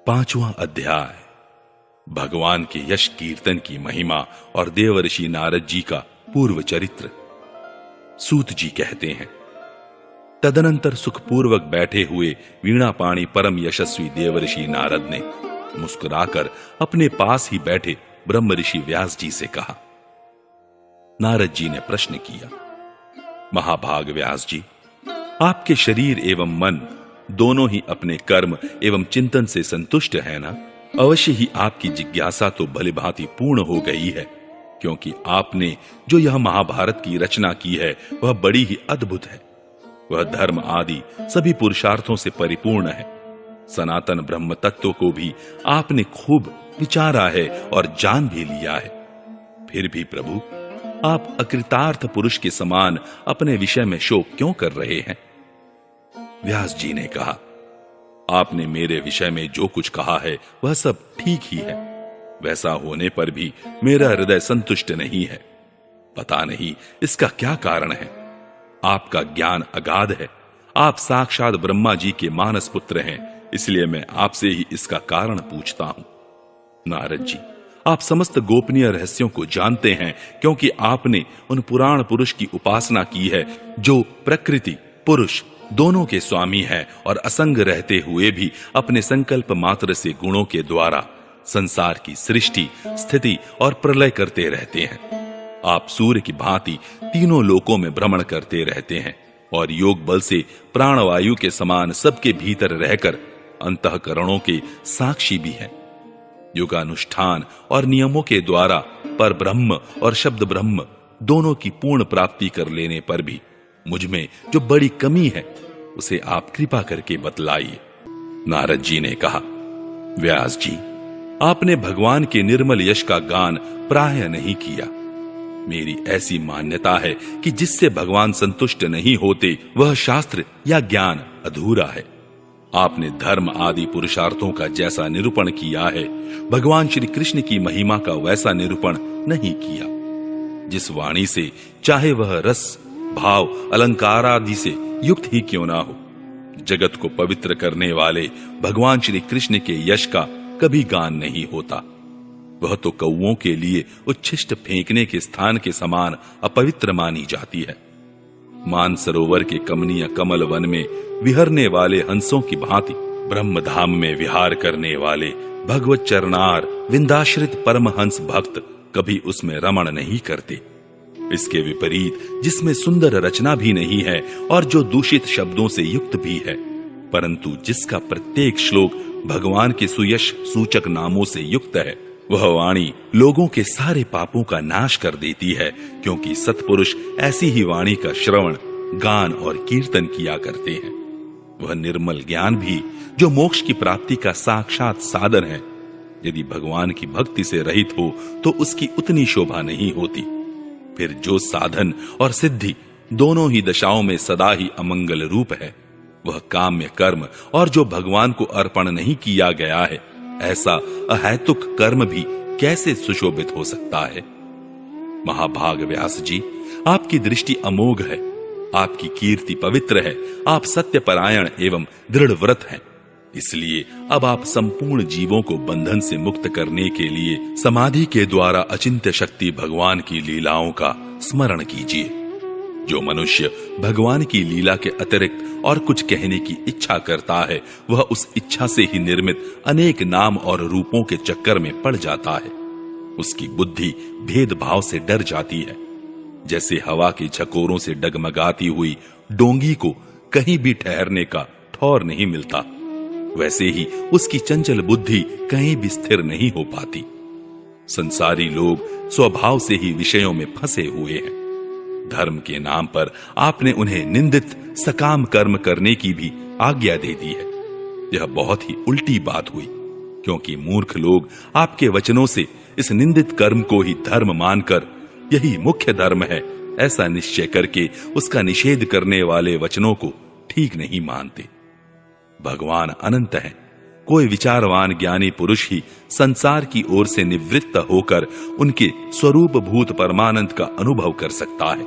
पांचवां अध्याय भगवान के यश कीर्तन की महिमा और देवर्षि नारद जी का पूर्व चरित्र। सूत जी कहते हैं, तदनंतर सुखपूर्वक बैठे हुए वीणापाणी परम यशस्वी देवर्षि नारद ने मुस्कुराकर अपने पास ही बैठे ब्रह्म ऋषि व्यास जी से कहा। नारद जी ने प्रश्न किया, महाभाग व्यास जी, आपके शरीर एवं मन दोनों ही अपने कर्म एवं चिंतन से संतुष्ट है ना? अवश्य ही आपकी जिज्ञासा तो भलीभांति पूर्ण हो गई है, क्योंकि आपने जो यह महाभारत की रचना की है वह बड़ी ही अद्भुत है। वह धर्म आदि सभी पुरुषार्थों से परिपूर्ण है। सनातन ब्रह्म तत्व को भी आपने खूब विचारा है और जान भी लिया है। फिर भी प्रभु, आप अकृतार्थ पुरुष के समान अपने विषय में शोक क्यों कर रहे हैं? व्यास जी ने कहा, आपने मेरे विषय में जो कुछ कहा है वह सब ठीक ही है। वैसा होने पर भी मेरा हृदय संतुष्ट नहीं है। पता नहीं इसका क्या कारण है। आपका ज्ञान अगाध है। आप साक्षात ब्रह्मा जी के मानस पुत्र हैं, इसलिए मैं आपसे ही इसका कारण पूछता हूं। नारद जी, आप समस्त गोपनीय रहस्यों को जानते हैं, क्योंकि आपने उन पुराण पुरुष की उपासना की है जो प्रकृति पुरुष दोनों के स्वामी है और असंग रहते हुए भी अपने संकल्प मात्र से गुणों के द्वारा संसार की सृष्टि, स्थिति और प्रलय करते रहते हैं। आप सूर्य की भांति तीनों लोकों में भ्रमण करते रहते हैं और योग बल से प्राणवायु के समान सबके भीतर रहकर अंतःकरणों के साक्षी भी हैं। योगानुष्ठान और नियमों के द्वारा पर ब्रह्म और शब्द ब्रह्म दोनों की पूर्ण प्राप्ति कर लेने पर भी मुझ में जो बड़ी कमी है उसे आप कृपा करके बतलाइए। नारद जी ने कहा, व्यास जी, आपने भगवान के निर्मल यश का गान प्रायः नहीं किया। मेरी ऐसी मान्यता है कि जिससे भगवान संतुष्ट नहीं होते वह शास्त्र या ज्ञान अधूरा है। आपने धर्म आदि पुरुषार्थों का जैसा निरूपण किया है, भगवान श्री कृष्ण की महिमा का वैसा निरूपण नहीं किया। जिस वाणी से चाहे वह रस भाव अलंकार आदि से युक्त ही क्यों ना हो, जगत को पवित्र करने वाले भगवान श्री कृष्ण के यश का कभी गान नहीं होता। वह तो कौओं के लिए उच्छिष्ट फेंकने के स्थान के समान अपवित्र मानी जाती है। मानसरोवर के कमनीय कमल वन में विहरने वाले हंसों की भांति ब्रह्मधाम में विहार करने वाले भगवत चरणार विंदाश्रित परमहंस भक्त कभी उसमें रमण नहीं करते। इसके विपरीत जिसमें सुंदर रचना भी नहीं है और जो दूषित शब्दों से युक्त भी है, परंतु जिसका प्रत्येक श्लोक भगवान के सुयश सूचक नामों से युक्त है, वह वाणी लोगों के सारे पापों का नाश कर देती है, क्योंकि सत्पुरुष ऐसी ही वाणी का श्रवण, गान और कीर्तन किया करते हैं। वह निर्मल ज्ञान भी जो मोक्ष की प्राप्ति का साक्षात साधन है, यदि भगवान की भक्ति से रहित हो तो उसकी उतनी शोभा नहीं होती। फिर जो साधन और सिद्धि दोनों ही दशाओं में सदा ही अमंगल रूप है, वह काम्य कर्म और जो भगवान को अर्पण नहीं किया गया है, ऐसा अहैतुक कर्म भी कैसे सुशोभित हो सकता है? महाभाग व्यास जी, आपकी दृष्टि अमोघ है, आपकी कीर्ति पवित्र है, आप सत्यपरायण एवं दृढ़ व्रत हैं। इसलिए अब आप संपूर्ण जीवों को बंधन से मुक्त करने के लिए समाधि के द्वारा अचिंत्य शक्ति भगवान की लीलाओं का स्मरण कीजिए। जो मनुष्य भगवान की लीला के अतिरिक्त और कुछ कहने की इच्छा करता है, वह उस इच्छा से ही निर्मित अनेक नाम और रूपों के चक्कर में पड़ जाता है। उसकी बुद्धि भेदभाव से डर जाती है। जैसे हवा के झकोरों से डगमगाती हुई डोंगी को कहीं भी ठहरने का ठौर नहीं मिलता, वैसे ही उसकी चंचल बुद्धि कहीं भी स्थिर नहीं हो पाती। संसारी लोग स्वभाव से ही विषयों में फंसे हुए हैं। धर्म के नाम पर आपने उन्हें निंदित सकाम कर्म करने की भी आज्ञा दे दी है। यह बहुत ही उल्टी बात हुई, क्योंकि मूर्ख लोग आपके वचनों से इस निंदित कर्म को ही धर्म मानकर यही मुख्य धर्म है ऐसा निश्चय करके उसका निषेध करने वाले वचनों को ठीक नहीं मानते। भगवान अनंत है। कोई विचारवान ज्ञानी पुरुष ही संसार की ओर से निवृत्त होकर उनके स्वरूप भूत परमानंद का अनुभव कर सकता है।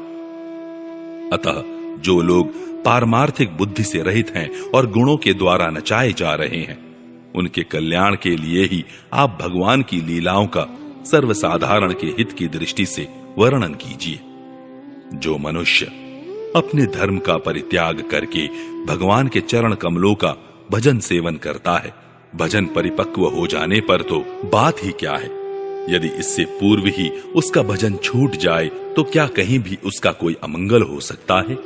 अतः जो लोग पारमार्थिक बुद्धि से रहित हैं और गुणों के द्वारा नचाए जा रहे हैं, उनके कल्याण के लिए ही आप भगवान की लीलाओं का सर्वसाधारण के हित की दृष्टि से वर्णन कीजिए। जो मनुष्य अपने धर्म का परित्याग करके भगवान के चरण कमलों का भजन सेवन करता है, भजन परिपक्व हो जाने पर तो बात ही क्या है। यदि इससे पूर्व ही उसका भजन छूट जाए तो क्या कहीं भी उसका कोई अमंगल हो सकता है।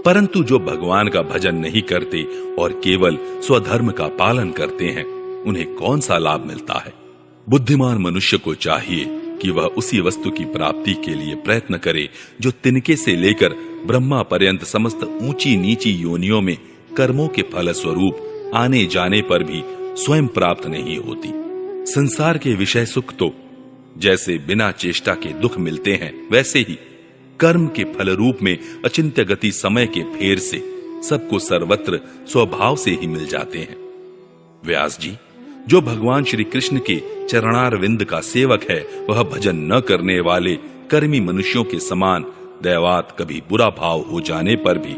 परंतु जो भगवान का भजन नहीं करते और केवल स्वधर्म का पालन करते हैं, उन्हें कौन सा लाभ मिलता है। बुद्धिमान मनुष्य को चाहिए कि वह उसी वस्तु की प्राप्ति के लिए प्रयत्न करे जो तिनके से लेकर ब्रह्मा पर्यंत समस्त ऊंची नीची योनियों में कर्मों के फल स्वरूप आने जाने पर भी स्वयं प्राप्त नहीं होती। संसार के विषय सुख तो जैसे बिना चेष्टा के दुख मिलते हैं, वैसे ही कर्म के फल रूप में अचिंत्य गति समय के फेर से सबको सर्वत्र स्वभाव से ही मिल जाते हैं। व्यास जी, जो भगवान श्री कृष्ण के चरणारविंद का सेवक है, वह भजन न करने वाले कर्मी मनुष्यों के समान दैवात कभी बुरा भाव हो जाने पर भी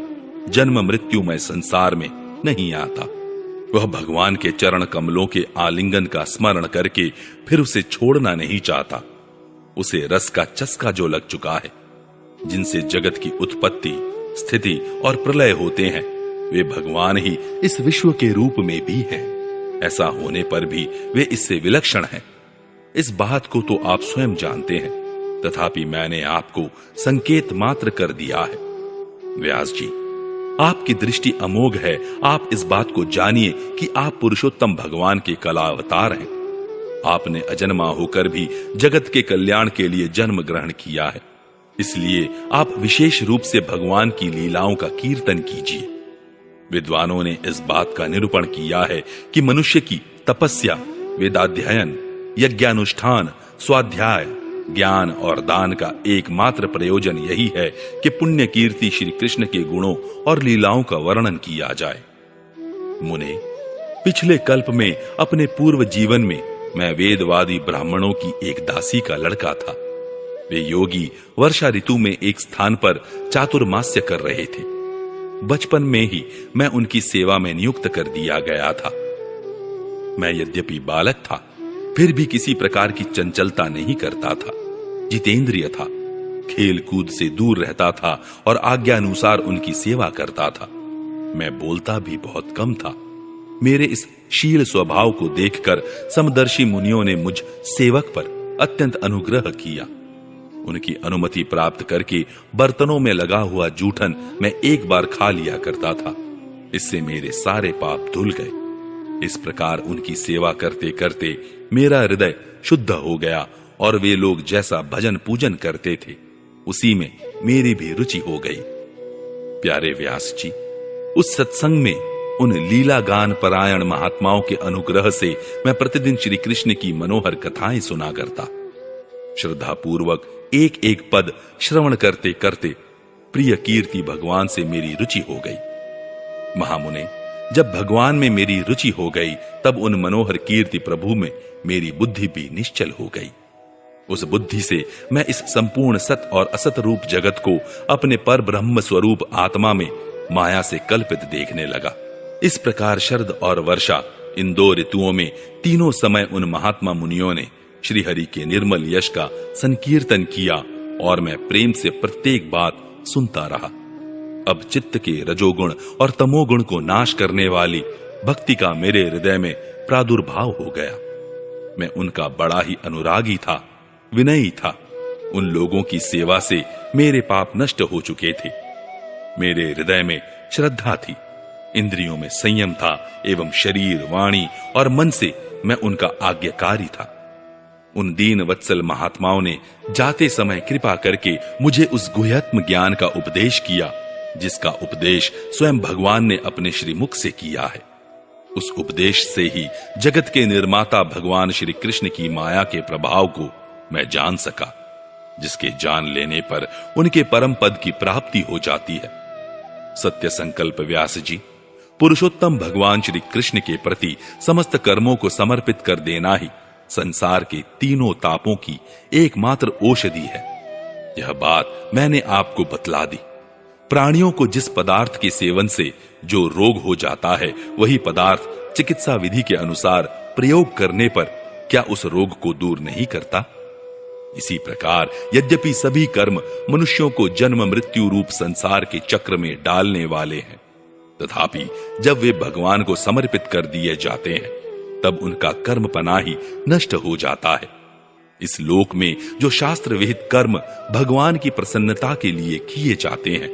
जन्म मृत्युमय संसार में नहीं आता। वह भगवान के चरण कमलों के आलिंगन का स्मरण करके फिर उसे छोड़ना नहीं चाहता। उसे रस का चस्का जो लग चुका है, जिनसे जगत की उत्पत्ति, स्थिति और प्रलय होते हैं, वे भगवान ही इस विश्व के रूप में भी हैं। ऐसा होने पर भी वे इससे विलक्षण हैं। इस बात को तो आप स्वयं जानते हैं, तथापि मैंने आपको संकेत मात्र कर दिया है। व्यास जी, आपकी दृष्टि अमोघ है। आप इस बात को जानिए कि आप पुरुषोत्तम भगवान के कला अवतार हैं। आपने अजन्मा होकर भी जगत के कल्याण के लिए जन्म ग्रहण किया है, इसलिए आप विशेष रूप से भगवान की लीलाओं का कीर्तन कीजिए। विद्वानों ने इस बात का निरूपण किया है कि मनुष्य की तपस्या, वेदाध्ययन, यज्ञानुष्ठान, स्वाध्याय, ज्ञान और दान का एकमात्र प्रयोजन यही है कि पुण्य कीर्ति श्री कृष्ण के गुणों और लीलाओं का वर्णन किया जाए। मुने, पिछले कल्प में अपने पूर्व जीवन में मैं वेदवादी ब्राह्मणों की एक दासी का लड़का था। वे योगी वर्षा ऋतु में एक स्थान पर चातुर्मास्य कर रहे थे। बचपन में ही मैं उनकी सेवा में नियुक्त कर दिया गया था। मैं यद्यपि बालक था, फिर भी किसी प्रकार की चंचलता नहीं करता था। जितेंद्रिय था, खेल कूद से दूर रहता था और आज्ञानुसार उनकी सेवा करता था। मैं बोलता भी बहुत कम था। मेरे इस शील स्वभाव को देखकर समदर्शी मुनियों ने मुझ सेवक पर अत्यंत अनुग्रह किया। उनकी अनुमति प्राप्त करके बर्तनों में लगा हुआ जूठन मैं एक बार खा लिया करता था। इससे मेरे सारे पाप धुल गए। इस प्रकार उनकी सेवा करते करते मेरा हृदय शुद्ध हो गया और वे लोग जैसा भजन पूजन करते थे, उसी में मेरी भी रुचि हो गई। प्यारे व्यास जी, उस सत्संग में उन लीला गान परायण महात्माओं के अनुग्रह से मैं प्रतिदिन श्री कृष्ण की मनोहर कथाएं सुना करता। श्रद्धा पूर्वक एक एक पद श्रवण करते करते प्रिय कीर्ति भगवान से मेरी रुचि हो गई। महामुने, जब भगवान में मेरी रुचि हो गई, तब उन मनोहर कीर्ति प्रभु में मेरी बुद्धि भी निश्चल हो गई। उस बुद्धि से मैं इस संपूर्ण सत और असत रूप जगत को अपने पर ब्रह्म स्वरूप आत्मा में माया से कल्पित देखने लगा। इस प्रकार शरद और वर्षा, इन दो ऋतुओं में तीनों समय उन महात्मा मुनियों ने श्री हरि के निर्मल यश का संकीर्तन किया और मैं प्रेम से प्रत्येक बात सुनता रहा। अब चित्त के रजोगुण और तमोगुण को नाश करने वाली भक्ति का मेरे हृदय में प्रादुर्भाव हो गया। मैं उनका बड़ा ही अनुरागी था, विनयी था। उन लोगों की सेवा से मेरे पाप नष्ट हो चुके थे। मेरे हृदय में श्रद्धा थी, इंद्रियों में संयम था एवं शरीर, वाणी और मन से मैं उनका आज्ञाकारी था। उन दीन वत्सल महात्माओं ने जाते समय कृपा करके मुझे उस गुह्यत्म ज्ञान का उपदेश किया, जिसका उपदेश स्वयं भगवान ने अपने श्रीमुख से किया है। उस उपदेश से ही जगत के निर्माता भगवान श्री कृष्ण की माया के प्रभाव को मैं जान सका, जिसके जान लेने पर उनके परम पद की प्राप्ति हो जाती है। सत्य संकल्प व्यास जी, पुरुषोत्तम भगवान श्री कृष्ण के प्रति समस्त कर्मों को समर्पित कर देना ही संसार के तीनों तापों की एकमात्र औषधि है। यह बात मैंने आपको बतला दी। प्राणियों को जिस पदार्थ के सेवन से जो रोग हो जाता है, वही पदार्थ चिकित्सा विधि के अनुसार प्रयोग करने पर क्या उस रोग को दूर नहीं करता? इसी प्रकार यद्यपि सभी कर्म मनुष्यों को जन्म मृत्यु रूप संसार के चक्र में डालने वाले हैं, तथापि जब वे भगवान को समर्पित कर दिए जाते हैं तब उनका कर्म पना ही नष्ट हो जाता है। इस लोक में जो शास्त्र विहित कर्म भगवान की प्रसन्नता के लिए किए जाते हैं,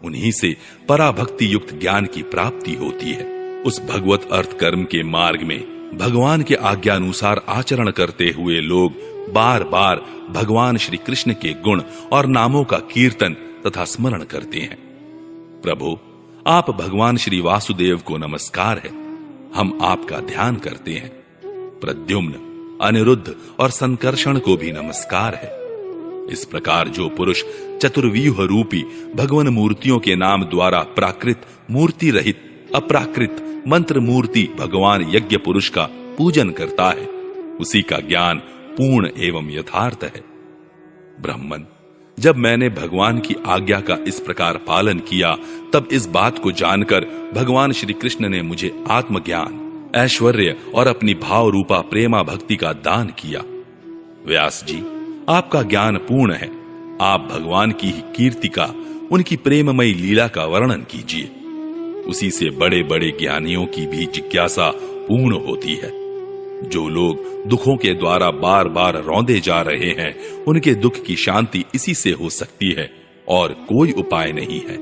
उन्हीं से पराभक्ति युक्त ज्ञान की प्राप्ति होती है। उस भगवत अर्थ कर्म के मार्ग में भगवान के आज्ञानुसार आचरण करते हुए लोग बार बार भगवान श्री कृष्ण के गुण और नामों का कीर्तन तथा स्मरण करते हैं। प्रभु, आप भगवान श्री वासुदेव को नमस्कार है, हम आपका ध्यान करते हैं। प्रद्युम्न, अनिरुद्ध और संकर्षण को भी नमस्कार है। इस प्रकार जो पुरुष चतुर्व्यूह रूपी भगवान मूर्तियों के नाम द्वारा प्राकृत मूर्ति रहित अप्राकृत मंत्र मूर्ति भगवान यज्ञ पुरुष का पूजन करता है, उसी का ज्ञान पूर्ण एवं यथार्थ है। ब्राह्मण, जब मैंने भगवान की आज्ञा का इस प्रकार पालन किया तब इस बात को जानकर भगवान श्री कृष्ण ने मुझे आत्मज्ञान, ऐश्वर्य और अपनी भाव रूपा प्रेमा भक्ति का दान किया। व्यास जी, आपका ज्ञान पूर्ण है, आप भगवान की ही कीर्ति का, उनकी प्रेममयी लीला का वर्णन कीजिए। उसी से बड़े बड़े ज्ञानियों की भी जिज्ञासा पूर्ण होती है। जो लोग दुखों के द्वारा बार बार रौंदे जा रहे हैं, उनके दुख की शांति इसी से हो सकती है और कोई उपाय नहीं है।